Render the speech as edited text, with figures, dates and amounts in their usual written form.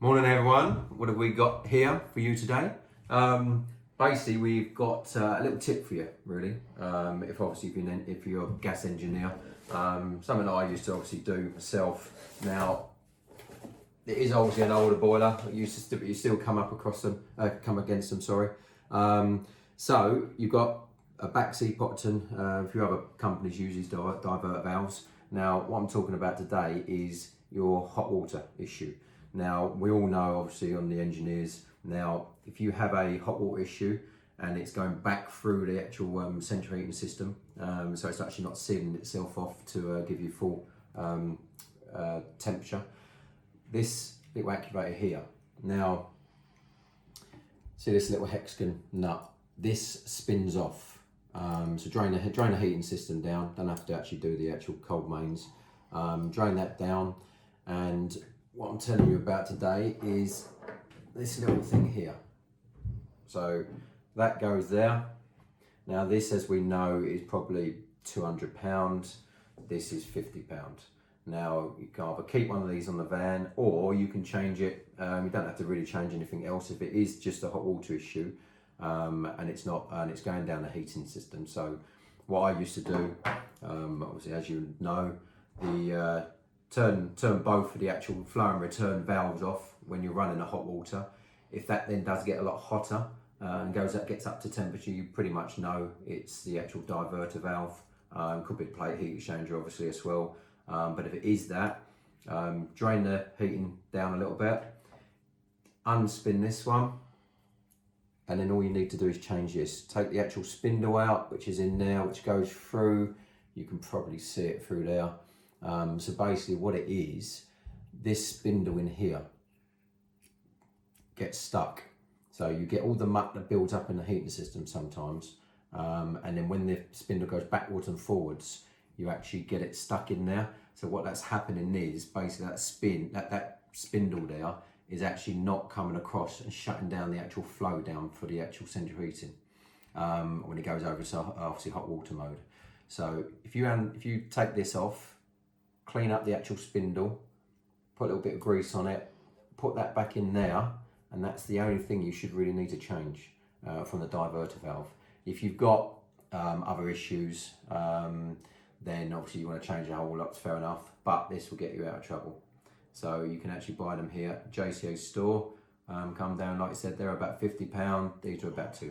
Morning everyone, what have we got here for you today? Basically we've got a little tip for you really, if you're a gas engineer, something that I used to obviously do myself. Now it is obviously an older boiler, you still come against them, sorry. So you've got a backseat Potterton, a few other companies use these diverter valves. Now what I'm talking about today is your hot water issue. Now, we all know, obviously, on the engineers, now, if you have a hot water issue and it's going back through the actual central heating system, so it's actually not sealing itself off to give you full temperature, this little activator here, now, see this little hexagon nut, this spins off. So drain the heating system down, don't have to actually do the actual cold mains, drain that down, and what I'm telling you about today is this little thing here. So that goes there. Now this, as we know, is probably £200. This is £50. Now you can either keep one of these on the van or you can change it. You don't have to really change anything else if it is just a hot water issue and it's going down the heating system. So what I used to do, obviously as you know, turn both of the actual flow and return valves off when you're running a hot water. If that then does get a lot hotter and gets up to temperature, you pretty much know it's the actual diverter valve. Could be a plate heat exchanger obviously as well, but if it is that, drain the heating down a little bit, unspin this one, and then all you need to do is change this. Take the actual spindle out, which is in there, which goes through, you can probably see it through there. So basically what it is, this spindle in here gets stuck. So you get all the muck that builds up in the heating system sometimes, and then when the spindle goes backwards and forwards, you actually get it stuck in there. So what that's happening is basically that spindle there is actually not coming across and shutting down the actual flow down for the actual central heating when it goes over to obviously hot water mode. So if you take this off, clean up the actual spindle, put a little bit of grease on it, put that back in there, and that's the only thing you should really need to change from the diverter valve. If you've got other issues, then obviously you want to change the whole lot, fair enough, but this will get you out of trouble. So you can actually buy them here at JCA store, come down, like I said, they're about £50, these are about £200.